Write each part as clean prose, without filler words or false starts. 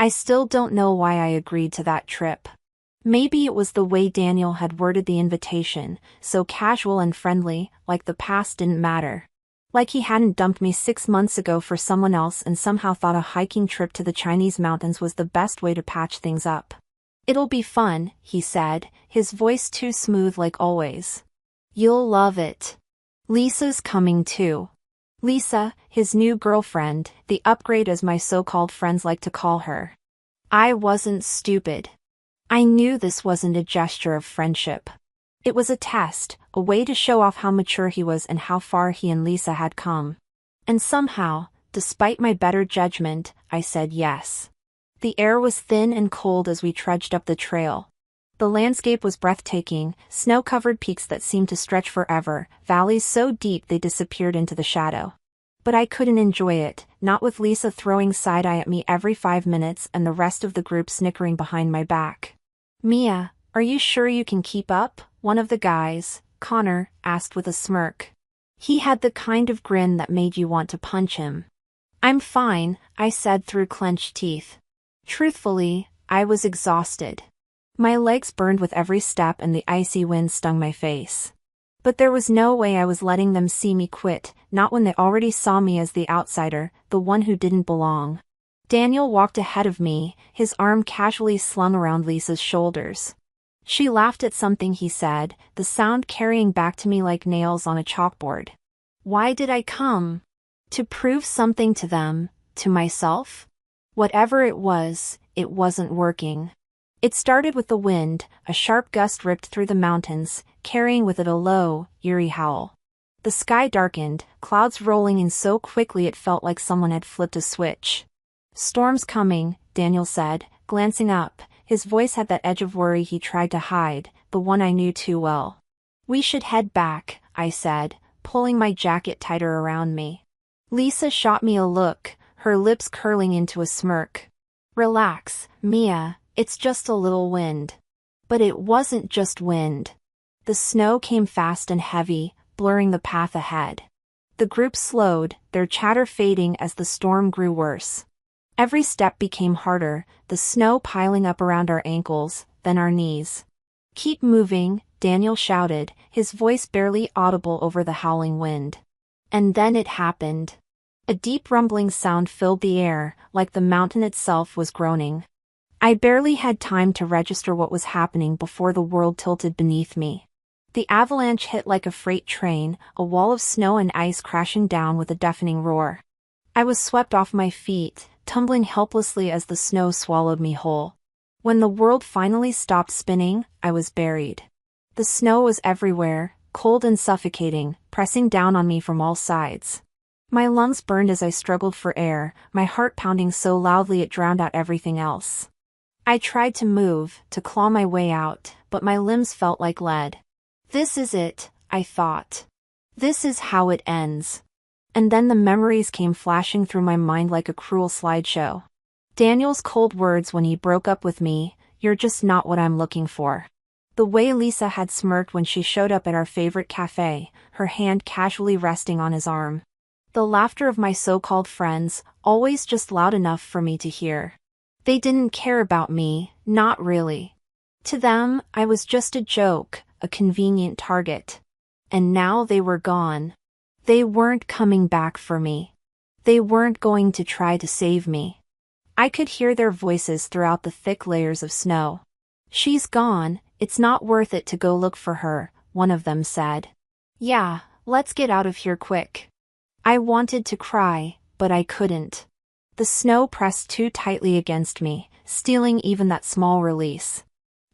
I still don't know why I agreed to that trip. Maybe it was the way Daniel had worded the invitation, so casual and friendly, like the past didn't matter. Like he hadn't dumped me 6 months ago for someone else and somehow thought a hiking trip to the Chinese mountains was the best way to patch things up. "It'll be fun," he said, his voice too smooth like always. "You'll love it. Lisa's coming too." Lisa, his new girlfriend, the upgrade as my so-called friends like to call her. I wasn't stupid. I knew this wasn't a gesture of friendship. It was a test, a way to show off how mature he was and how far he and Lisa had come. And somehow, despite my better judgment, I said yes. The air was thin and cold as we trudged up the trail. The landscape was breathtaking, snow-covered peaks that seemed to stretch forever, valleys so deep they disappeared into the shadow. But I couldn't enjoy it, not with Lisa throwing side-eye at me every 5 minutes and the rest of the group snickering behind my back. "Mia, are you sure you can keep up?" one of the guys, Connor, asked with a smirk. He had the kind of grin that made you want to punch him. "I'm fine," I said through clenched teeth. Truthfully, I was exhausted. My legs burned with every step and the icy wind stung my face. But there was no way I was letting them see me quit, not when they already saw me as the outsider, the one who didn't belong. Daniel walked ahead of me, his arm casually slung around Lisa's shoulders. She laughed at something he said, the sound carrying back to me like nails on a chalkboard. Why did I come? To prove something to them, to myself? Whatever it wasn't working. It started with the wind, a sharp gust ripped through the mountains, carrying with it a low, eerie howl. The sky darkened, clouds rolling in so quickly it felt like someone had flipped a switch. "Storm's coming," Daniel said, glancing up. His voice had that edge of worry he tried to hide, the one I knew too well. "We should head back," I said, pulling my jacket tighter around me. Lisa shot me a look, her lips curling into a smirk. "Relax, Mia, it's just a little wind." But it wasn't just wind. The snow came fast and heavy, blurring the path ahead. The group slowed, their chatter fading as the storm grew worse. Every step became harder, the snow piling up around our ankles, then our knees. "Keep moving," Daniel shouted, his voice barely audible over the howling wind. And then it happened. A deep rumbling sound filled the air, like the mountain itself was groaning. I barely had time to register what was happening before the world tilted beneath me. The avalanche hit like a freight train, a wall of snow and ice crashing down with a deafening roar. I was swept off my feet, tumbling helplessly as the snow swallowed me whole. When the world finally stopped spinning, I was buried. The snow was everywhere, cold and suffocating, pressing down on me from all sides. My lungs burned as I struggled for air, my heart pounding so loudly it drowned out everything else. I tried to move, to claw my way out, but my limbs felt like lead. This is it, I thought. This is how it ends. And then the memories came flashing through my mind like a cruel slideshow. Daniel's cold words when he broke up with me, "You're just not what I'm looking for." The way Lisa had smirked when she showed up at our favorite cafe, her hand casually resting on his arm. The laughter of my so-called friends, always just loud enough for me to hear. They didn't care about me, not really. To them, I was just a joke, a convenient target. And now they were gone. They weren't coming back for me. They weren't going to try to save me. I could hear their voices throughout the thick layers of snow. "She's gone, it's not worth it to go look for her," one of them said. "Yeah, let's get out of here quick." I wanted to cry, but I couldn't. The snow pressed too tightly against me, stealing even that small release.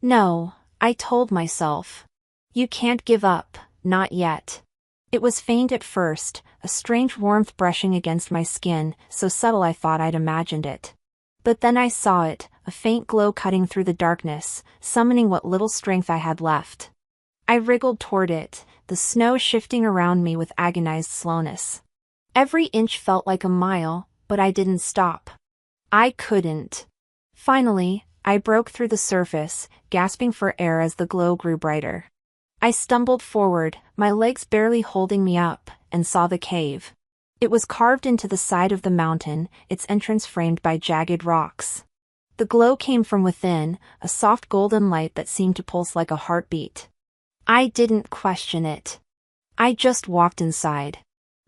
"No," I told myself. "You can't give up, not yet." It was faint at first, a strange warmth brushing against my skin, so subtle I thought I'd imagined it. But then I saw it, a faint glow cutting through the darkness, summoning what little strength I had left. I wriggled toward it, the snow shifting around me with agonized slowness. Every inch felt like a mile, but I didn't stop. I couldn't. Finally, I broke through the surface, gasping for air as the glow grew brighter. I stumbled forward, my legs barely holding me up, and saw the cave. It was carved into the side of the mountain, its entrance framed by jagged rocks. The glow came from within, a soft golden light that seemed to pulse like a heartbeat. I didn't question it. I just walked inside.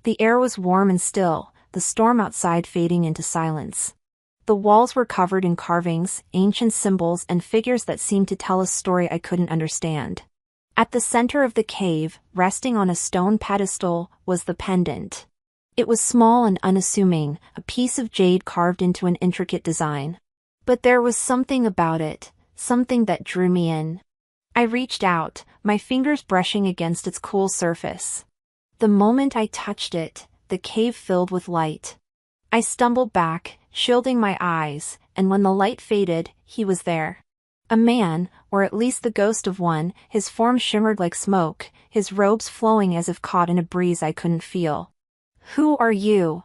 The air was warm and still, the storm outside fading into silence. The walls were covered in carvings, ancient symbols, and figures that seemed to tell a story I couldn't understand. At the center of the cave, resting on a stone pedestal, was the pendant. It was small and unassuming, a piece of jade carved into an intricate design. But there was something about it, something that drew me in. I reached out, my fingers brushing against its cool surface. The moment I touched it, the cave filled with light. I stumbled back, shielding my eyes, and when the light faded, he was there. A man, or at least the ghost of one, his form shimmered like smoke, his robes flowing as if caught in a breeze I couldn't feel. "Who are you?"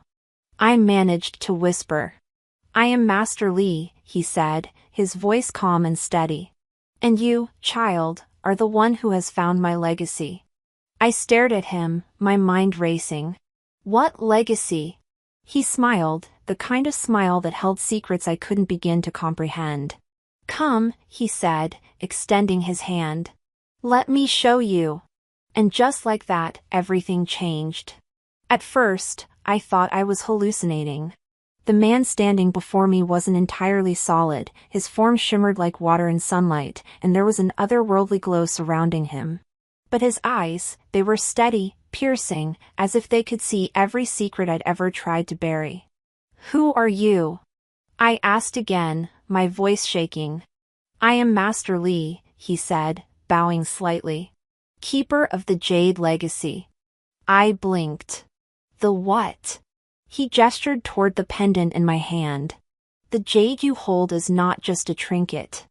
I managed to whisper. "I am Master Li," he said, his voice calm and steady. "And you, child, are the one who has found my legacy." I stared at him, my mind racing. "What legacy?" He smiled, the kind of smile that held secrets I couldn't begin to comprehend. "Come," he said, extending his hand. "Let me show you." And just like that, everything changed. At first, I thought I was hallucinating. The man standing before me wasn't entirely solid, his form shimmered like water in sunlight, and there was an otherworldly glow surrounding him. But his eyes, they were steady, piercing, as if they could see every secret I'd ever tried to bury. "Who are you?" I asked again, my voice shaking. "I am Master Li," he said, bowing slightly. "Keeper of the Jade Legacy." I blinked. "The what?" He gestured toward the pendant in my hand. "The jade you hold is not just a trinket.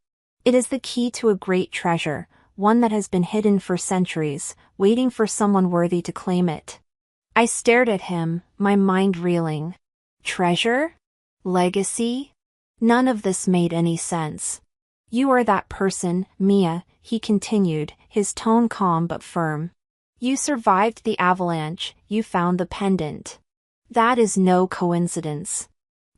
It is the key to a great treasure, one that has been hidden for centuries, waiting for someone worthy to claim it." I stared at him, my mind reeling. Treasure? Legacy? None of this made any sense. "You are that person, Mia," he continued, his tone calm but firm. "You survived the avalanche, you found the pendant. That is no coincidence.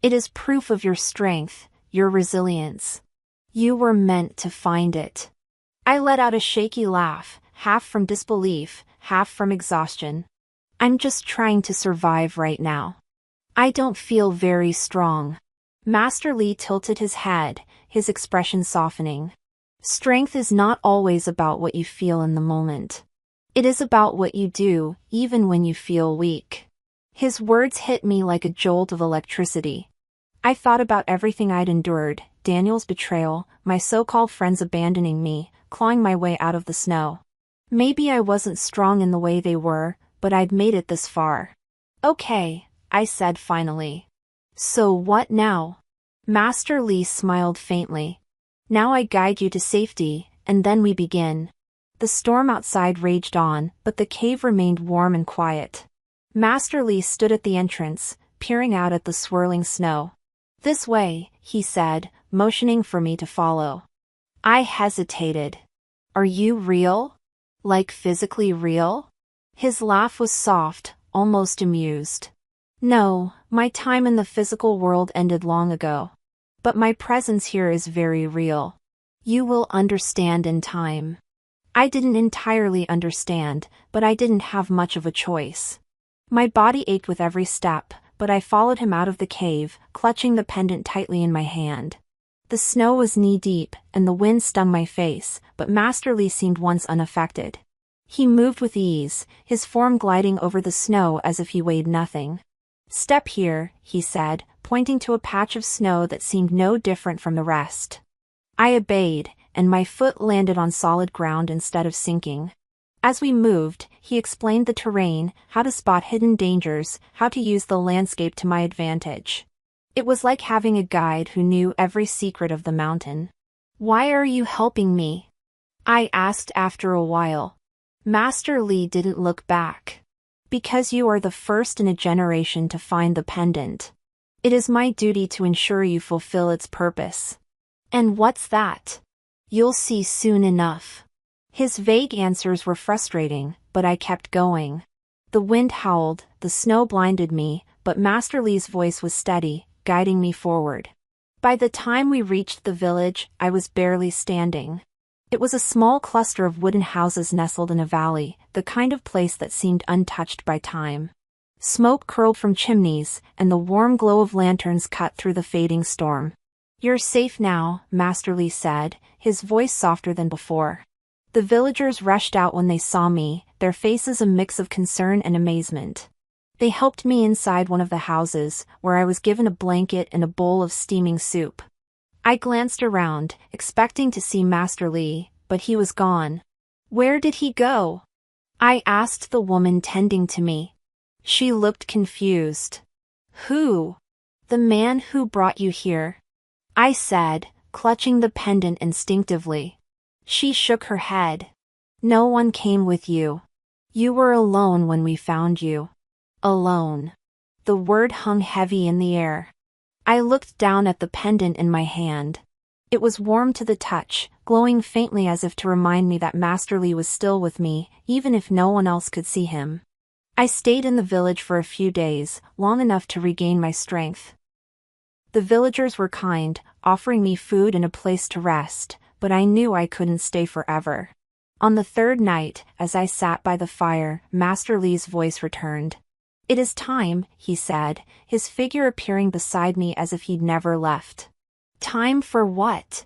It is proof of your strength, your resilience. You were meant to find it." I let out a shaky laugh, half from disbelief, half from exhaustion. "I'm just trying to survive right now. I don't feel very strong." Master Li tilted his head, his expression softening. "Strength is not always about what you feel in the moment. It is about what you do, even when you feel weak." His words hit me like a jolt of electricity. I thought about everything I'd endured, Daniel's betrayal, my so-called friends abandoning me, clawing my way out of the snow. Maybe I wasn't strong in the way they were, but I'd made it this far. "Okay," I said finally. "So what now?" Master Li smiled faintly. "Now I guide you to safety, and then we begin." The storm outside raged on, but the cave remained warm and quiet. Master Li stood at the entrance, peering out at the swirling snow. "This way," he said, motioning for me to follow. I hesitated. "Are you real? Like physically real?" His laugh was soft, almost amused. "No, my time in the physical world ended long ago. But my presence here is very real. You will understand in time." I didn't entirely understand, but I didn't have much of a choice. My body ached with every step, but I followed him out of the cave, clutching the pendant tightly in my hand. The snow was knee-deep, and the wind stung my face, but Master Li seemed once unaffected. He moved with ease, his form gliding over the snow as if he weighed nothing. "Step here," he said, pointing to a patch of snow that seemed no different from the rest. I obeyed, and my foot landed on solid ground instead of sinking. As we moved, he explained the terrain, how to spot hidden dangers, how to use the landscape to my advantage. It was like having a guide who knew every secret of the mountain. "Why are you helping me?" I asked after a while. Master Li didn't look back. "Because you are the first in a generation to find the pendant. It is my duty to ensure you fulfill its purpose." "And what's that?" "You'll see soon enough." His vague answers were frustrating, but I kept going. The wind howled, the snow blinded me, but Master Li's voice was steady, guiding me forward. By the time we reached the village, I was barely standing. It was a small cluster of wooden houses nestled in a valley, the kind of place that seemed untouched by time. Smoke curled from chimneys, and the warm glow of lanterns cut through the fading storm. "You're safe now," Master Li said, his voice softer than before. The villagers rushed out when they saw me, their faces a mix of concern and amazement. They helped me inside one of the houses, where I was given a blanket and a bowl of steaming soup. I glanced around, expecting to see Master Li, but he was gone. "Where did he go?" I asked the woman tending to me. She looked confused. "Who?" "The man who brought you here," I said, clutching the pendant instinctively. She shook her head. "No one came with you. You were alone when we found you." Alone. The word hung heavy in the air. I looked down at the pendant in my hand. It was warm to the touch, glowing faintly as if to remind me that Master Li was still with me, even if no one else could see him. I stayed in the village for a few days, long enough to regain my strength. The villagers were kind, offering me food and a place to rest, but I knew I couldn't stay forever. On the third night, as I sat by the fire, Master Li's voice returned. "It is time," he said, his figure appearing beside me as if he'd never left. "Time for what?"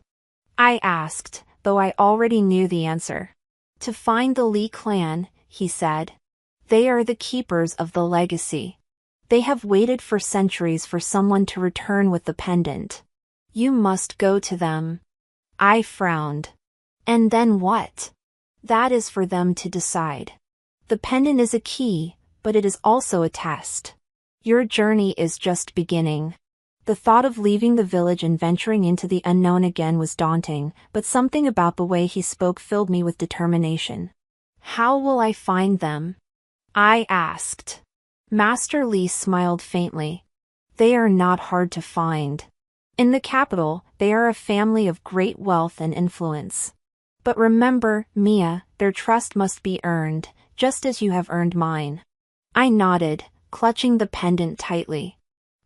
I asked, though I already knew the answer. "To find the Li clan," he said. "They are the keepers of the legacy. They have waited for centuries for someone to return with the pendant. You must go to them." I frowned. "And then what?" "That is for them to decide. The pendant is a key, but it is also a test. Your journey is just beginning." The thought of leaving the village and venturing into the unknown again was daunting, but something about the way he spoke filled me with determination. "How will I find them?" I asked. Master Li smiled faintly. "They are not hard to find. In the capital, they are a family of great wealth and influence. But remember, Mia, their trust must be earned, just as you have earned mine." I nodded, clutching the pendant tightly.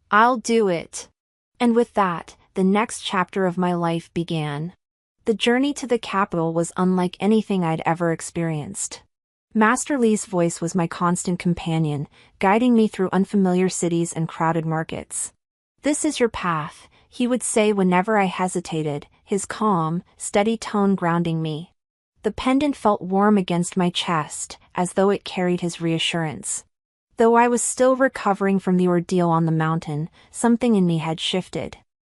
"I'll do it." And with that, the next chapter of my life began. The journey to the capital was unlike anything I'd ever experienced. Master Li's voice was my constant companion, guiding me through unfamiliar cities and crowded markets. "This is your path," he would say whenever I hesitated, his calm, steady tone grounding me. The pendant felt warm against my chest, as though it carried his reassurance. Though I was still recovering from the ordeal on the mountain, something in me had shifted.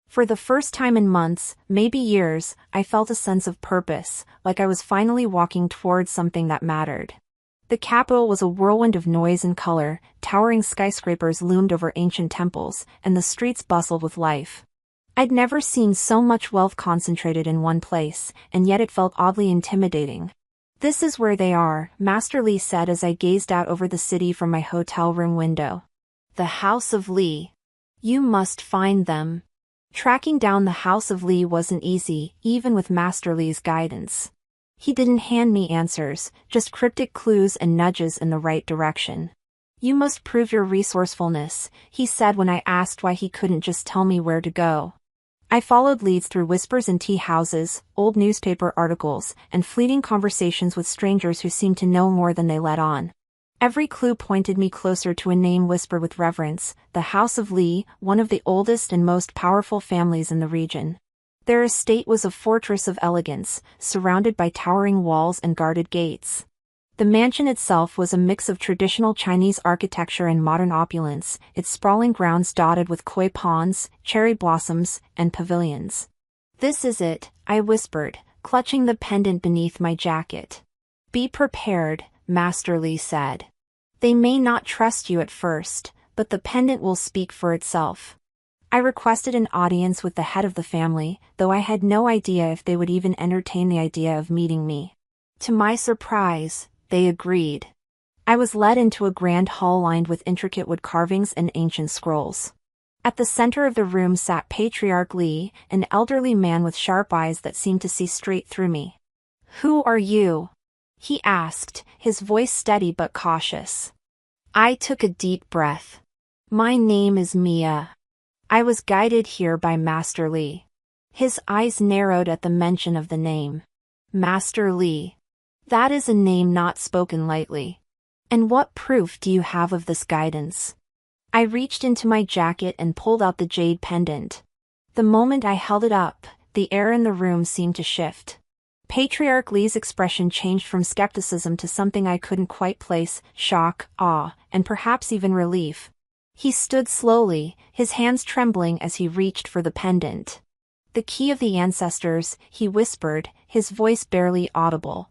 For the first time in months, maybe years, I felt a sense of purpose, like I was finally walking towards something that mattered. The capital was a whirlwind of noise and color, towering skyscrapers loomed over ancient temples, and the streets bustled with life. I'd never seen so much wealth concentrated in one place, and yet it felt oddly intimidating. "This is where they are," Master Li said as I gazed out over the city from my hotel room window. "The House of Li. You must find them." Tracking down the House of Li wasn't easy, even with Master Li's guidance. He didn't hand me answers, just cryptic clues and nudges in the right direction. "You must prove your resourcefulness," he said when I asked why he couldn't just tell me where to go. I followed leads through whispers in tea houses, old newspaper articles, and fleeting conversations with strangers who seemed to know more than they let on. Every clue pointed me closer to a name whispered with reverence, the House of Li, one of the oldest and most powerful families in the region. Their estate was a fortress of elegance, surrounded by towering walls and guarded gates. The mansion itself was a mix of traditional Chinese architecture and modern opulence, its sprawling grounds dotted with koi ponds, cherry blossoms, and pavilions. "This is it," I whispered, clutching the pendant beneath my jacket. "Be prepared," Master Li said. "They may not trust you at first, but the pendant will speak for itself." I requested an audience with the head of the family, though I had no idea if they would even entertain the idea of meeting me. To my surprise, they agreed. I was led into a grand hall lined with intricate wood carvings and ancient scrolls. At the center of the room sat Patriarch Li, an elderly man with sharp eyes that seemed to see straight through me. "Who are you?" he asked, his voice steady but cautious. I took a deep breath. "My name is Mia." I was guided here by Master Li. His eyes narrowed at the mention of the name. Master Li. That is a name not spoken lightly. And what proof do you have of this guidance? I reached into my jacket and pulled out the jade pendant. The moment I held it up, the air in the room seemed to shift. Patriarch Li's expression changed from skepticism to something I couldn't quite place: shock, awe, and perhaps even relief. He stood slowly, his hands trembling as he reached for the pendant. The key of the ancestors, he whispered, his voice barely audible.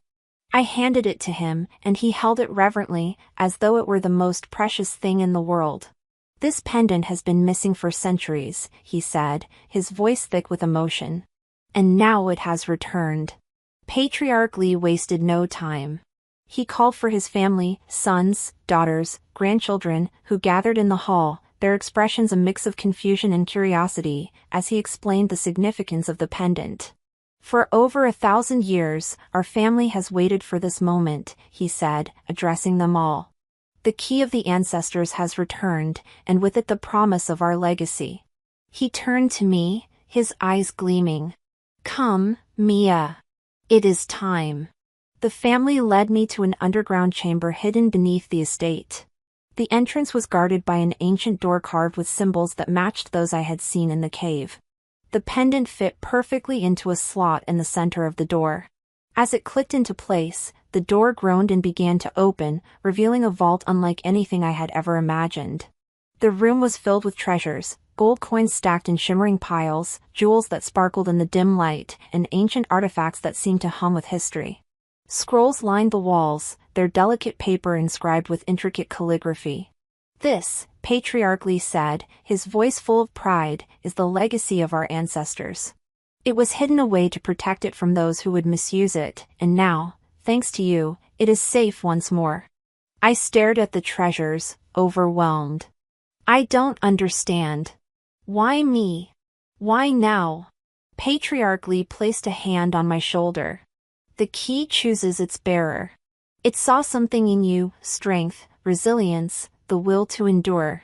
I handed it to him, and he held it reverently, as though it were the most precious thing in the world. This pendant has been missing for centuries, he said, his voice thick with emotion. And now it has returned. Patriarch Li wasted no time. He called for his family, sons, daughters, grandchildren, who gathered in the hall, their expressions a mix of confusion and curiosity, as he explained the significance of the pendant. For over 1,000 years, our family has waited for this moment, he said, addressing them all. The key of the ancestors has returned, and with it the promise of our legacy. He turned to me, his eyes gleaming. Come, Mia. It is time. The family led me to an underground chamber hidden beneath the estate. The entrance was guarded by an ancient door carved with symbols that matched those I had seen in the cave. The pendant fit perfectly into a slot in the center of the door. As it clicked into place, the door groaned and began to open, revealing a vault unlike anything I had ever imagined. The room was filled with treasures, gold coins stacked in shimmering piles, jewels that sparkled in the dim light, and ancient artifacts that seemed to hum with history. Scrolls lined the walls, their delicate paper inscribed with intricate calligraphy. This, Patriarch Li said, his voice full of pride, is the legacy of our ancestors. It was hidden away to protect it from those who would misuse it, and now, thanks to you, it is safe once more. I stared at the treasures, overwhelmed. I don't understand. Why me? Why now? Patriarch Li placed a hand on my shoulder. The key chooses its bearer. It saw something in you: strength, resilience, the will to endure.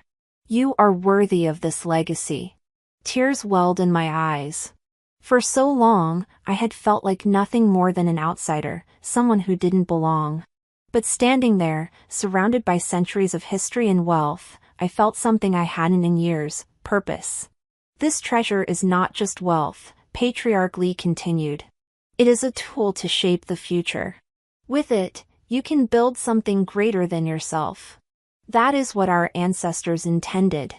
You are worthy of this legacy. Tears welled in my eyes. For so long, I had felt like nothing more than an outsider, someone who didn't belong. But standing there, surrounded by centuries of history and wealth, I felt something I hadn't in years: purpose. This treasure is not just wealth, Patriarch Li continued. It is a tool to shape the future. With it, you can build something greater than yourself. That is what our ancestors intended.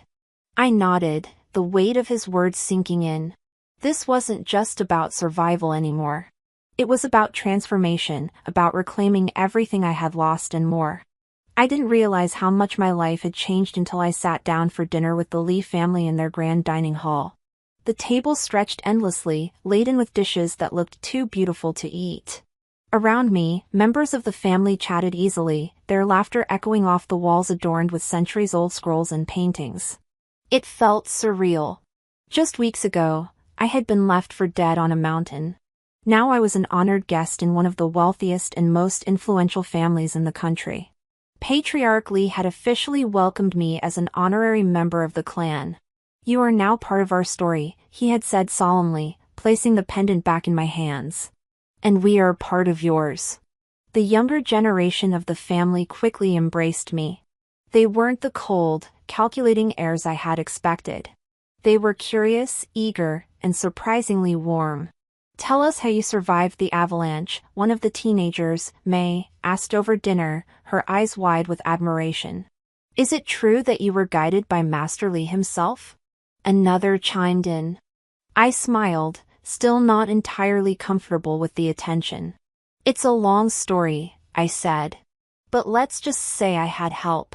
I nodded, the weight of his words sinking in. This wasn't just about survival anymore. It was about transformation, about reclaiming everything I had lost and more. I didn't realize how much my life had changed until I sat down for dinner with the Li family in their grand dining hall. The table stretched endlessly, laden with dishes that looked too beautiful to eat. Around me, members of the family chatted easily, their laughter echoing off the walls adorned with centuries-old scrolls and paintings. It felt surreal. Just weeks ago, I had been left for dead on a mountain. Now I was an honored guest in one of the wealthiest and most influential families in the country. Patriarch Li had officially welcomed me as an honorary member of the clan. You are now part of our story, he had said solemnly, placing the pendant back in my hands. And we are part of yours. The younger generation of the family quickly embraced me. They weren't the cold, calculating heirs I had expected. They were curious, eager, and surprisingly warm. Tell us how you survived the avalanche, one of the teenagers, May, asked over dinner, her eyes wide with admiration. Is it true that you were guided by Master Li himself? Another chimed in. I smiled, still not entirely comfortable with the attention. It's a long story, I said. But let's just say I had help.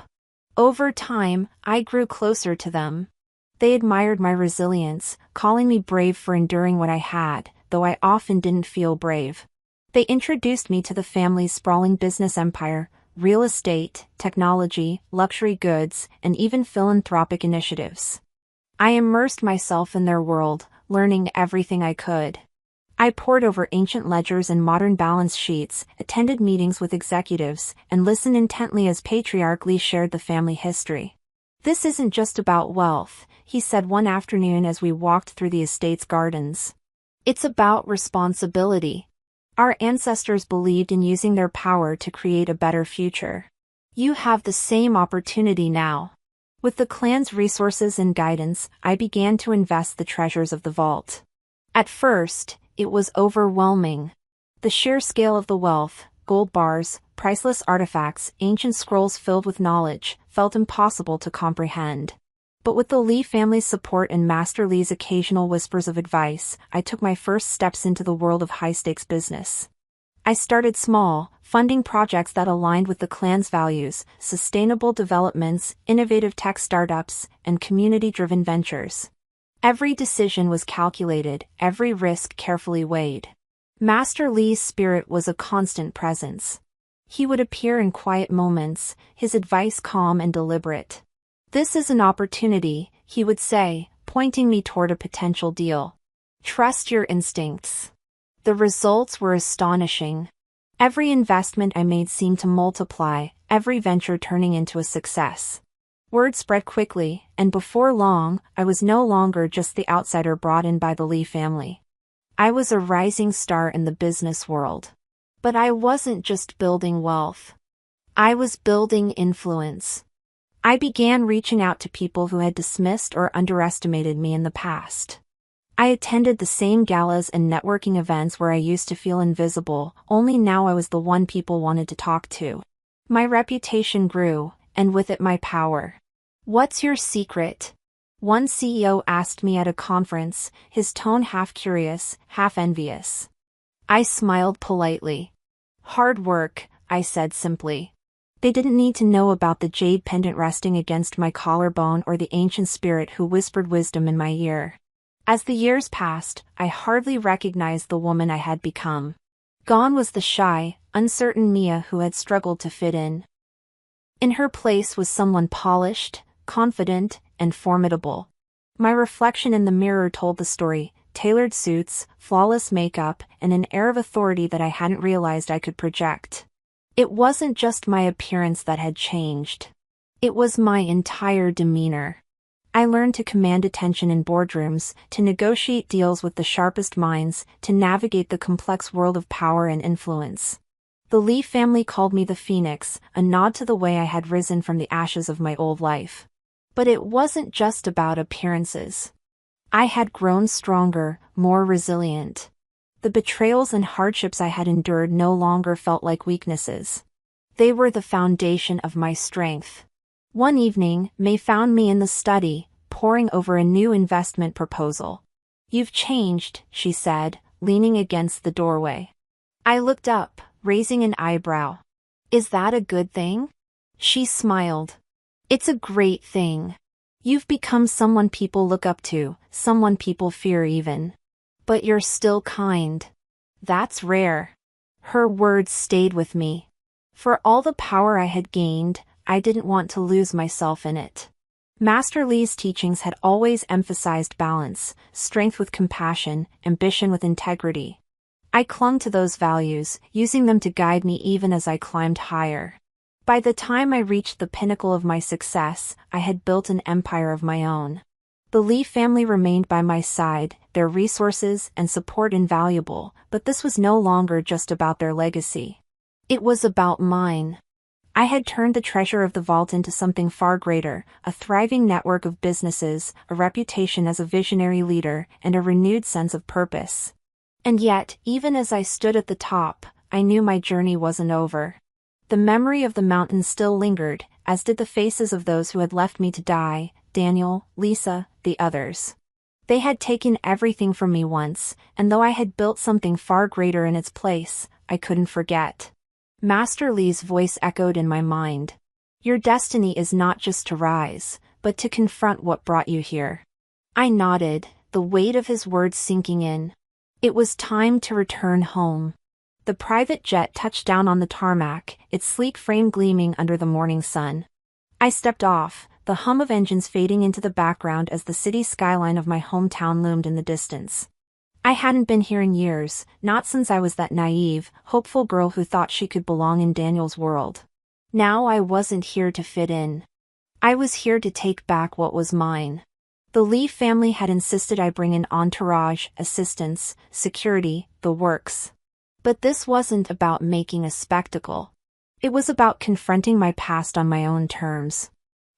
Over time, I grew closer to them. They admired my resilience, calling me brave for enduring what I had, though I often didn't feel brave. They introduced me to the family's sprawling business empire: real estate, technology, luxury goods, and even philanthropic initiatives. I immersed myself in their world, learning everything I could. I pored over ancient ledgers and modern balance sheets, attended meetings with executives, and listened intently as Patriarch Li shared the family history. This isn't just about wealth, he said one afternoon as we walked through the estate's gardens. It's about responsibility. Our ancestors believed in using their power to create a better future. You have the same opportunity now. With the clan's resources and guidance, I began to invest the treasures of the vault. At first, it was overwhelming. The sheer scale of the wealth, gold bars, priceless artifacts, ancient scrolls filled with knowledge, felt impossible to comprehend. But with the Li family's support and Master Li's occasional whispers of advice, I took my first steps into the world of high-stakes business. I started small, funding projects that aligned with the clan's values, sustainable developments, innovative tech startups, and community-driven ventures. Every decision was calculated, every risk carefully weighed. Master Li's spirit was a constant presence. He would appear in quiet moments, his advice calm and deliberate. "This is an opportunity," he would say, pointing me toward a potential deal. "Trust your instincts." The results were astonishing. Every investment I made seemed to multiply, every venture turning into a success. Word spread quickly, and before long, I was no longer just the outsider brought in by the Li family. I was a rising star in the business world. But I wasn't just building wealth. I was building influence. I began reaching out to people who had dismissed or underestimated me in the past. I attended the same galas and networking events where I used to feel invisible, only now I was the one people wanted to talk to. My reputation grew, and with it my power. "What's your secret?" one CEO asked me at a conference, his tone half curious, half envious. I smiled politely. "Hard work," I said simply. They didn't need to know about the jade pendant resting against my collarbone or the ancient spirit who whispered wisdom in my ear. As the years passed, I hardly recognized the woman I had become. Gone was the shy, uncertain Mia who had struggled to fit in. In her place was someone polished, confident, and formidable. My reflection in the mirror told the story: tailored suits, flawless makeup, and an air of authority that I hadn't realized I could project. It wasn't just my appearance that had changed. It was my entire demeanor. I learned to command attention in boardrooms, to negotiate deals with the sharpest minds, to navigate the complex world of power and influence. The Li family called me the Phoenix, a nod to the way I had risen from the ashes of my old life. But it wasn't just about appearances. I had grown stronger, more resilient. The betrayals and hardships I had endured no longer felt like weaknesses. They were the foundation of my strength. One evening, May found me in the study, poring over a new investment proposal. "You've changed," she said, leaning against the doorway. I looked up, raising an eyebrow. "Is that a good thing?" She smiled. "It's a great thing. You've become someone people look up to, someone people fear even. But you're still kind. That's rare." Her words stayed with me. For all the power I had gained, I didn't want to lose myself in it. Master Li's teachings had always emphasized balance, strength with compassion, ambition with integrity. I clung to those values, using them to guide me even as I climbed higher. By the time I reached the pinnacle of my success, I had built an empire of my own. The Li family remained by my side, their resources and support invaluable, but this was no longer just about their legacy. It was about mine. I had turned the treasure of the vault into something far greater, a thriving network of businesses, a reputation as a visionary leader, and a renewed sense of purpose. And yet, even as I stood at the top, I knew my journey wasn't over. The memory of the mountain still lingered, as did the faces of those who had left me to die: Daniel, Lisa, the others. They had taken everything from me once, and though I had built something far greater in its place, I couldn't forget. Master Li's voice echoed in my mind. "Your destiny is not just to rise, but to confront what brought you here." I nodded, the weight of his words sinking in. It was time to return home. The private jet touched down on the tarmac, its sleek frame gleaming under the morning sun. I stepped off, the hum of engines fading into the background as the city skyline of my hometown loomed in the distance. I hadn't been here in years, not since I was that naive, hopeful girl who thought she could belong in Daniel's world. Now I wasn't here to fit in. I was here to take back what was mine. The Li family had insisted I bring in entourage, assistants, security, the works. But this wasn't about making a spectacle. It was about confronting my past on my own terms.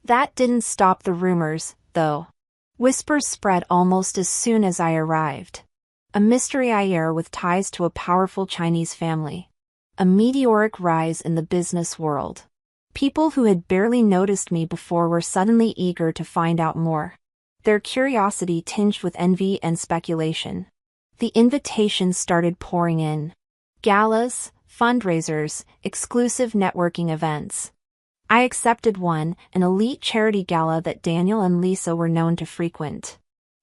That didn't stop the rumors, though. Whispers spread almost as soon as I arrived. A mystery heir with ties to a powerful Chinese family. A meteoric rise in the business world. People who had barely noticed me before were suddenly eager to find out more. Their curiosity tinged with envy and speculation. The invitations started pouring in. Galas, fundraisers, exclusive networking events. I accepted one, an elite charity gala that Daniel and Lisa were known to frequent.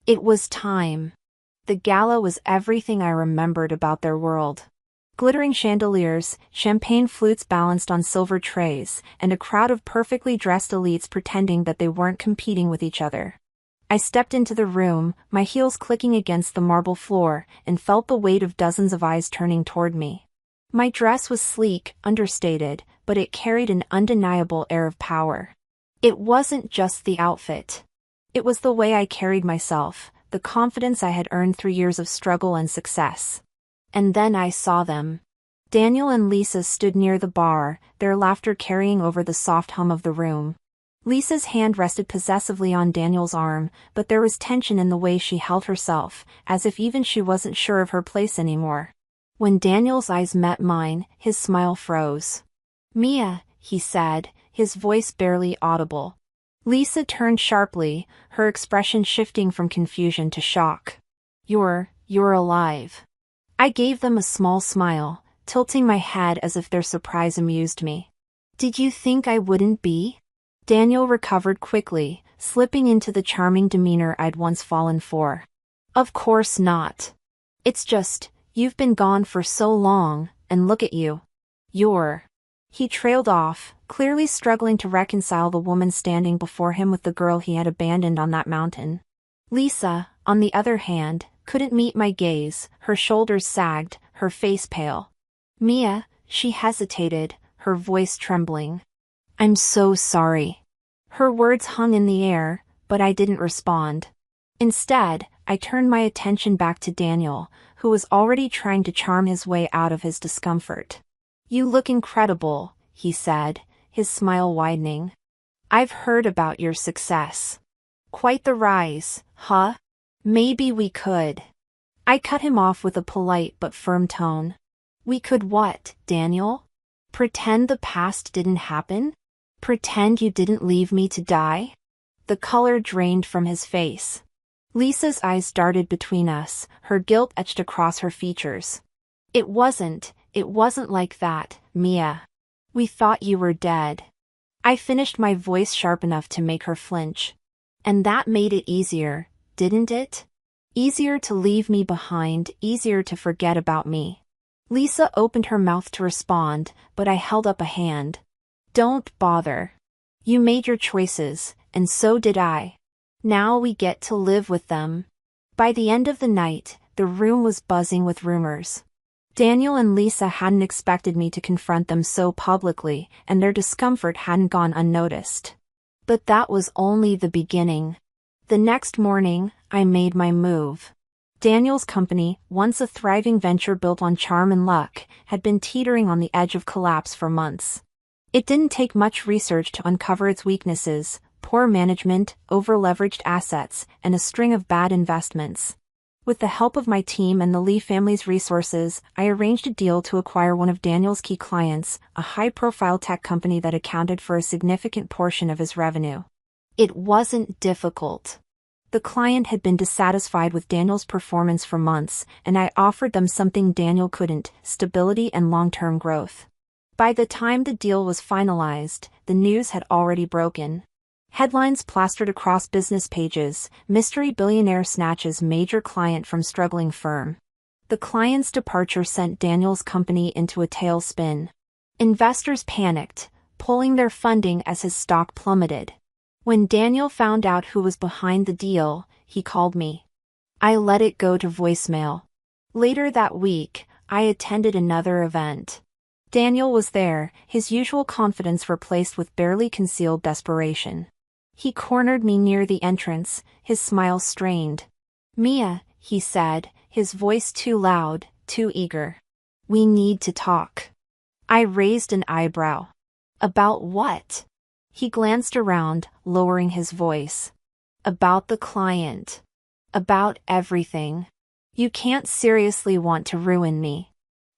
It was time. The gala was everything I remembered about their world. Glittering chandeliers, champagne flutes balanced on silver trays, and a crowd of perfectly dressed elites pretending that they weren't competing with each other. I stepped into the room, my heels clicking against the marble floor, and felt the weight of dozens of eyes turning toward me. My dress was sleek, understated, but it carried an undeniable air of power. It wasn't just the outfit. It was the way I carried myself, the confidence I had earned through years of struggle and success. And then I saw them. Daniel and Lisa stood near the bar, their laughter carrying over the soft hum of the room. Lisa's hand rested possessively on Daniel's arm, but there was tension in the way she held herself, as if even she wasn't sure of her place anymore. When Daniel's eyes met mine, his smile froze. "Mia," he said, his voice barely audible. Lisa turned sharply, her expression shifting from confusion to shock. You're alive." I gave them a small smile, tilting my head as if their surprise amused me. "Did you think I wouldn't be?" Daniel recovered quickly, slipping into the charming demeanor I'd once fallen for. "Of course not. It's just, you've been gone for so long, and look at you. He trailed off, clearly struggling to reconcile the woman standing before him with the girl he had abandoned on that mountain. Lisa, on the other hand, couldn't meet my gaze, her shoulders sagged, her face pale. "Mia," she hesitated, her voice trembling. "I'm so sorry." Her words hung in the air, but I didn't respond. Instead, I turned my attention back to Daniel, who was already trying to charm his way out of his discomfort. "You look incredible," he said, his smile widening. "I've heard about your success. Quite the rise, huh? Maybe we could." I cut him off with a polite but firm tone. "We could what, Daniel? Pretend the past didn't happen? Pretend you didn't leave me to die?" The color drained from his face. Lisa's eyes darted between us, her guilt etched across her features. It wasn't like that, Mia. We thought you were dead." I finished, my voice sharp enough to make her flinch. "And that made it easier, didn't it? Easier to leave me behind, easier to forget about me." Lisa opened her mouth to respond, but I held up a hand. "Don't bother. You made your choices, and so did I. Now we get to live with them." By the end of the night, the room was buzzing with rumors. Daniel and Lisa hadn't expected me to confront them so publicly, and their discomfort hadn't gone unnoticed. But that was only the beginning. The next morning, I made my move. Daniel's company, once a thriving venture built on charm and luck, had been teetering on the edge of collapse for months. It didn't take much research to uncover its weaknesses: poor management, over-leveraged assets, and a string of bad investments. With the help of my team and the Li family's resources, I arranged a deal to acquire one of Daniel's key clients, a high-profile tech company that accounted for a significant portion of his revenue. It wasn't difficult. The client had been dissatisfied with Daniel's performance for months, and I offered them something Daniel couldn't: stability and long-term growth. By the time the deal was finalized, the news had already broken. Headlines plastered across business pages: mystery billionaire snatches major client from struggling firm. The client's departure sent Daniel's company into a tailspin. Investors panicked, pulling their funding as his stock plummeted. When Daniel found out who was behind the deal, he called me. I let it go to voicemail. Later that week, I attended another event. Daniel was there, his usual confidence replaced with barely concealed desperation. He cornered me near the entrance, his smile strained. "Mia," he said, his voice too loud, too eager. "We need to talk." I raised an eyebrow. "About what?" He glanced around, lowering his voice. "About the client. About everything. You can't seriously want to ruin me."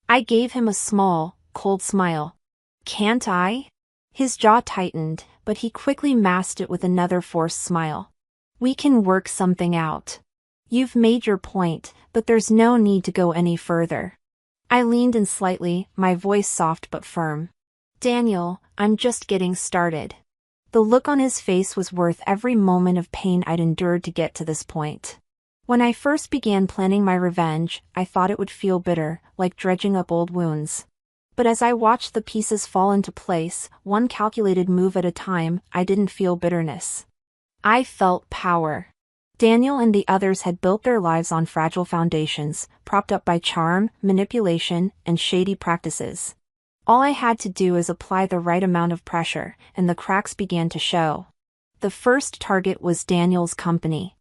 I gave him a small, cold smile. "Can't I?" His jaw tightened, but he quickly masked it with another forced smile. "We can work something out. You've made your point, but there's no need to go any further." I leaned in slightly, my voice soft but firm. "Daniel, I'm just getting started." The look on his face was worth every moment of pain I'd endured to get to this point. When I first began planning my revenge, I thought it would feel bitter, like dredging up old wounds. But as I watched the pieces fall into place, one calculated move at a time, I didn't feel bitterness. I felt power. Daniel and the others had built their lives on fragile foundations, propped up by charm, manipulation, and shady practices. All I had to do is apply the right amount of pressure, and the cracks began to show. The first target was Daniel's company.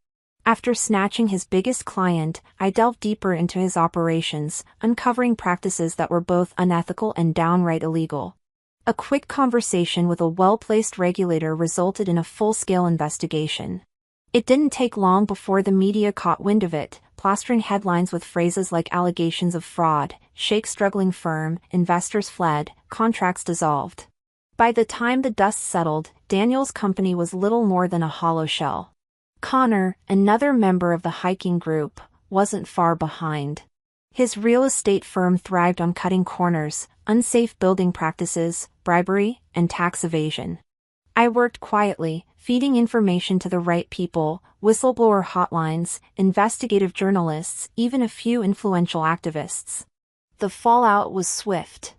After snatching his biggest client, I delved deeper into his operations, uncovering practices that were both unethical and downright illegal. A quick conversation with a well-placed regulator resulted in a full-scale investigation. It didn't take long before the media caught wind of it, plastering headlines with phrases like allegations of fraud, shake struggling firm, investors fled, contracts dissolved. By the time the dust settled, Daniel's company was little more than a hollow shell. Connor, another member of the hiking group, wasn't far behind. His real estate firm thrived on cutting corners, unsafe building practices, bribery, and tax evasion. I worked quietly, feeding information to the right people, whistleblower hotlines, investigative journalists, even a few influential activists. The fallout was swift.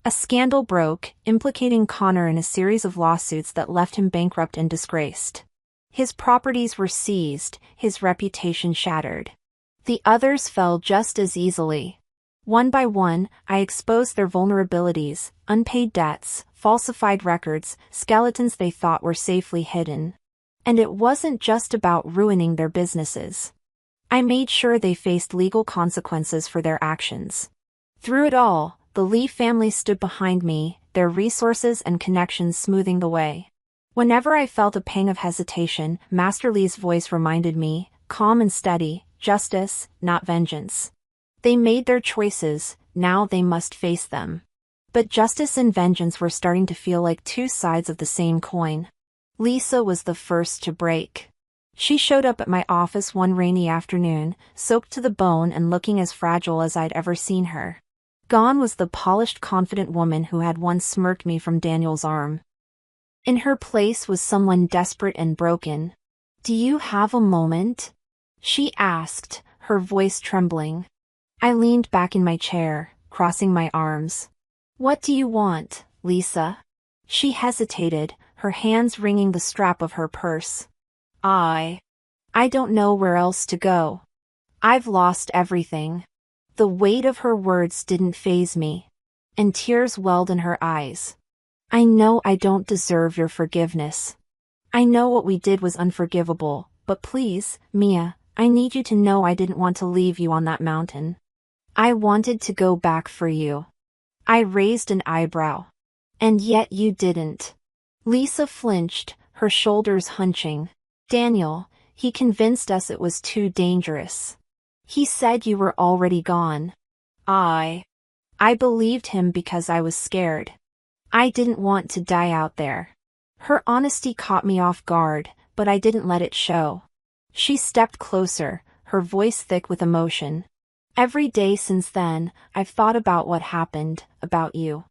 A scandal broke, implicating Connor in a series of lawsuits that left him bankrupt and disgraced. His properties were seized, his reputation shattered. The others fell just as easily. One by one, I exposed their vulnerabilities, unpaid debts, falsified records, skeletons they thought were safely hidden. And it wasn't just about ruining their businesses. I made sure they faced legal consequences for their actions. Through it all, the Lee family stood behind me, their resources and connections smoothing the way. Whenever I felt a pang of hesitation, Master Lee's voice reminded me, calm and steady, justice, not vengeance. They made their choices, now they must face them. But justice and vengeance were starting to feel like two sides of the same coin. Lisa was the first to break. She showed up at my office one rainy afternoon, soaked to the bone and looking as fragile as I'd ever seen her. Gone was the polished, confident woman who had once smirked me from Daniel's arm. In her place was someone desperate and broken. "Do you have a moment?" she asked, her voice trembling. I leaned back in my chair, crossing my arms. "What do you want, Lisa?" She hesitated, her hands wringing the strap of her purse. I don't know where else to go. I've lost everything." The weight of her words didn't faze me, and tears welled in her eyes. "I know I don't deserve your forgiveness. I know what we did was unforgivable, but please, Mia, I need you to know I didn't want to leave you on that mountain. I wanted to go back for you." I raised an eyebrow. "And yet you didn't." Lisa flinched, her shoulders hunching. "Daniel, he convinced us it was too dangerous. He said you were already gone." I believed him because I was scared. I didn't want to die out there. Her honesty caught me off guard, but I didn't let it show. She stepped closer, her voice thick with emotion. "Every day since then, I've thought about what happened, about you.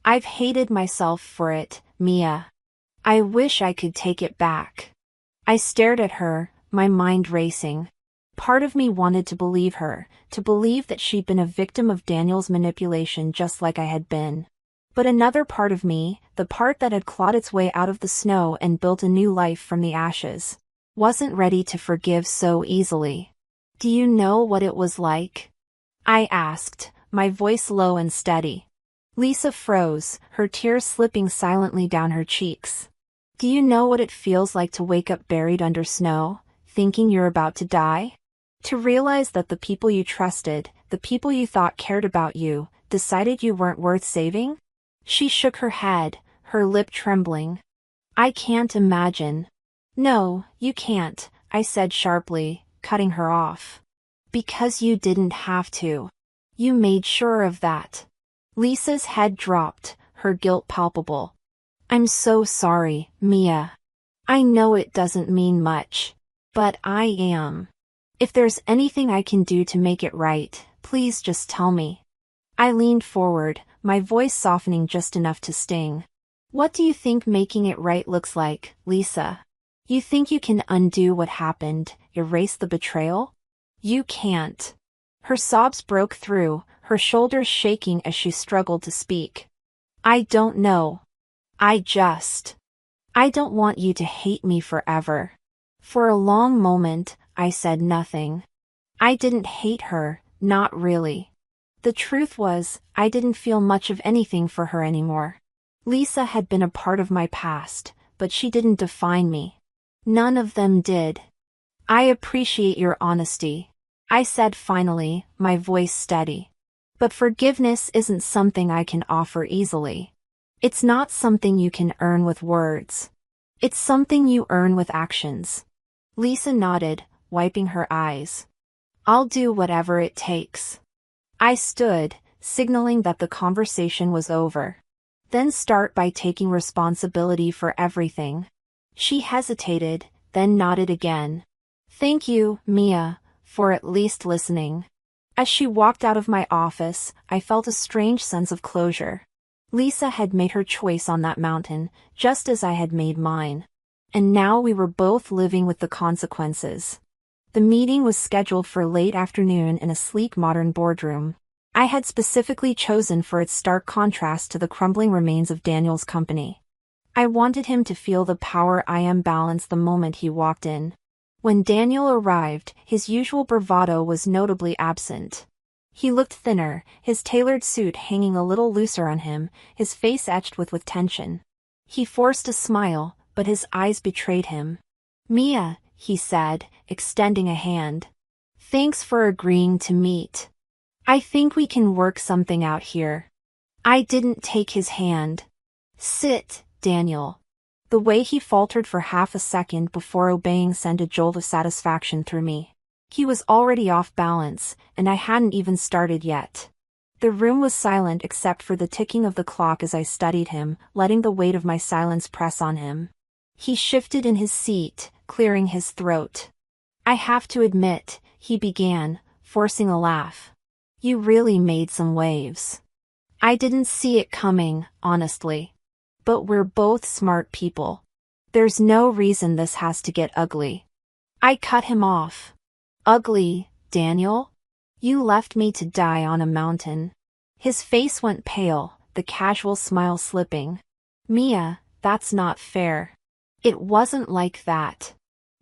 I've hated myself for it, Mia. I wish I could take it back." I stared at her, my mind racing. Part of me wanted to believe her, to believe that she'd been a victim of Daniel's manipulation just like I had been. But another part of me, the part that had clawed its way out of the snow and built a new life from the ashes, wasn't ready to forgive so easily. "Do you know what it was like?" I asked, my voice low and steady. Lisa froze, her tears slipping silently down her cheeks. Do you know what it feels like to wake up buried under snow, thinking you're about to die? To realize that the people you trusted, the people you thought cared about you, decided you weren't worth saving? She shook her head, her lip trembling. I can't imagine. No, you can't, I said sharply, cutting her off. Because you didn't have to. You made sure of that. Lisa's head dropped, her guilt palpable. I'm so sorry, Mia. I know it doesn't mean much. But I am. If there's anything I can do to make it right, please just tell me. I leaned forward, my voice softening just enough to sting. What do you think making it right looks like, Lisa? You think you can undo what happened, erase the betrayal? You can't. Her sobs broke through, her shoulders shaking as she struggled to speak. I don't know. I don't want you to hate me forever. For a long moment, I said nothing. I didn't hate her, not really. The truth was, I didn't feel much of anything for her anymore. Lisa had been a part of my past, but she didn't define me. None of them did. I appreciate your honesty, I said finally, my voice steady. But forgiveness isn't something I can offer easily. It's not something you can earn with words. It's something you earn with actions. Lisa nodded, wiping her eyes. I'll do whatever it takes. I stood, signaling that the conversation was over. Then start by taking responsibility for everything. She hesitated, then nodded again. Thank you, Mia, for at least listening. As she walked out of my office, I felt a strange sense of closure. Lisa had made her choice on that mountain, just as I had made mine. And now we were both living with the consequences. The meeting was scheduled for late afternoon in a sleek modern boardroom. I had specifically chosen for its stark contrast to the crumbling remains of Daniel's company. I wanted him to feel the power I am balance the moment he walked in. When Daniel arrived, his usual bravado was notably absent. He looked thinner, his tailored suit hanging a little looser on him, his face etched with tension. He forced a smile, but his eyes betrayed him. Mia, he said, extending a hand. Thanks for agreeing to meet. I think we can work something out here. I didn't take his hand. Sit, Daniel. The way he faltered for half a second before obeying sent a jolt of satisfaction through me. He was already off balance, and I hadn't even started yet. The room was silent except for the ticking of the clock as I studied him, letting the weight of my silence press on him. He shifted in his seat, clearing his throat. I have to admit, he began, forcing a laugh. You really made some waves. I didn't see it coming, honestly. But we're both smart people. There's no reason this has to get ugly. I cut him off. Ugly, Daniel? You left me to die on a mountain. His face went pale, the casual smile slipping. Mia, that's not fair. It wasn't like that.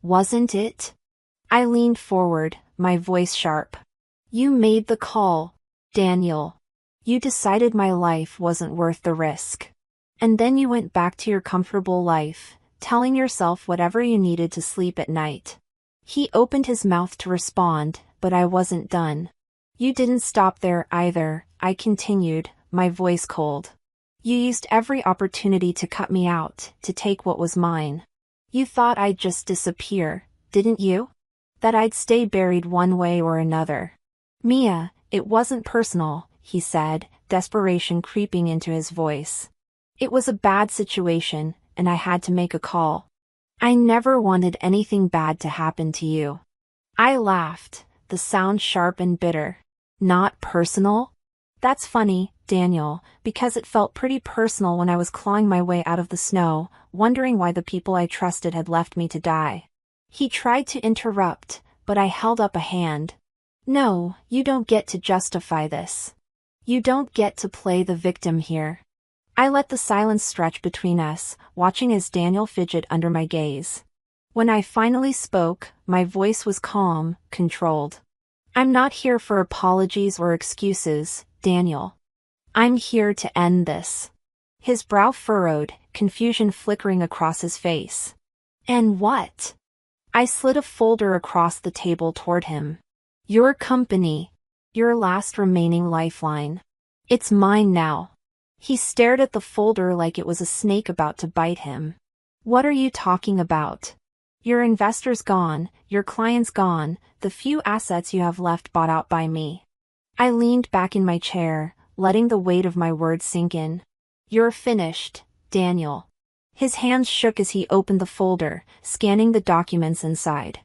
Wasn't it? I leaned forward, my voice sharp. You made the call, Daniel. You decided my life wasn't worth the risk. And then you went back to your comfortable life, telling yourself whatever you needed to sleep at night. He opened his mouth to respond, but I wasn't done. You didn't stop there either, I continued, my voice cold. You used every opportunity to cut me out, to take what was mine. You thought I'd just disappear, didn't you? That I'd stay buried one way or another. Mia, it wasn't personal, he said, desperation creeping into his voice. It was a bad situation, and I had to make a call. I never wanted anything bad to happen to you. I laughed, the sound sharp and bitter. Not personal? That's funny, Daniel, because it felt pretty personal when I was clawing my way out of the snow, wondering why the people I trusted had left me to die. He tried to interrupt, but I held up a hand. No, you don't get to justify this. You don't get to play the victim here. I let the silence stretch between us, watching as Daniel fidgeted under my gaze. When I finally spoke, my voice was calm, controlled. I'm not here for apologies or excuses, Daniel. I'm here to end this. His brow furrowed, confusion flickering across his face. And what? I slid a folder across the table toward him. Your company. Your last remaining lifeline. It's mine now. He stared at the folder like it was a snake about to bite him. What are you talking about? Your investors gone, your clients gone, the few assets you have left bought out by me. I leaned back in my chair, letting the weight of my words sink in. You're finished, Daniel. His hands shook as he opened the folder, scanning the documents inside.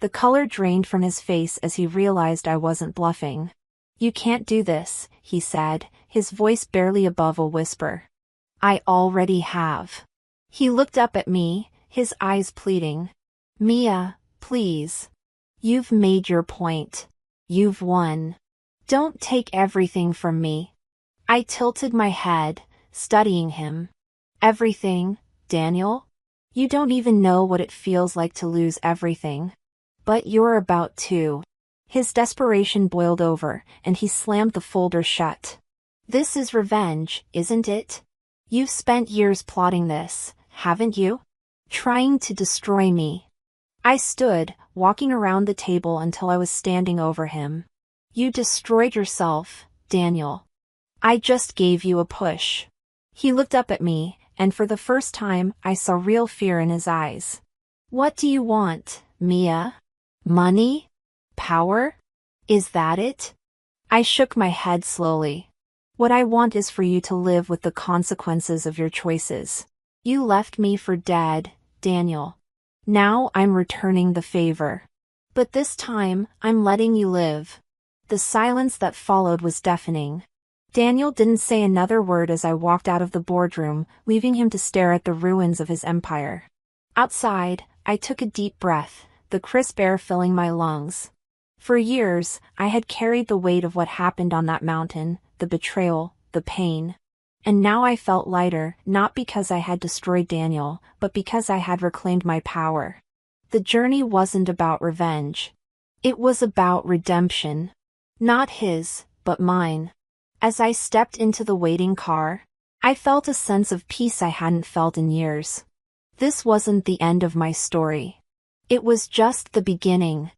The color drained from his face as he realized I wasn't bluffing. You can't do this, he said, his voice barely above a whisper. I already have. He looked up at me, his eyes pleading. Mia, please. You've made your point. You've won. Don't take everything from me. I tilted my head, studying him. Everything, Daniel? You don't even know what it feels like to lose everything. But you're about to. His desperation boiled over, and he slammed the folder shut. This is revenge, isn't it? You've spent years plotting this, haven't you? Trying to destroy me. I stood, walking around the table until I was standing over him. You destroyed yourself, Daniel. I just gave you a push. He looked up at me, and for the first time, I saw real fear in his eyes. What do you want, Mia? Money? Power? Is that it? I shook my head slowly. What I want is for you to live with the consequences of your choices. You left me for dead, Daniel. Now I'm returning the favor. But this time, I'm letting you live. The silence that followed was deafening. Daniel didn't say another word as I walked out of the boardroom, leaving him to stare at the ruins of his empire. Outside, I took a deep breath, the crisp air filling my lungs. For years, I had carried the weight of what happened on that mountain, the betrayal, the pain. And now I felt lighter, not because I had destroyed Daniel, but because I had reclaimed my power. The journey wasn't about revenge. It was about redemption. Not his, but mine. As I stepped into the waiting car, I felt a sense of peace I hadn't felt in years. This wasn't the end of my story. It was just the beginning.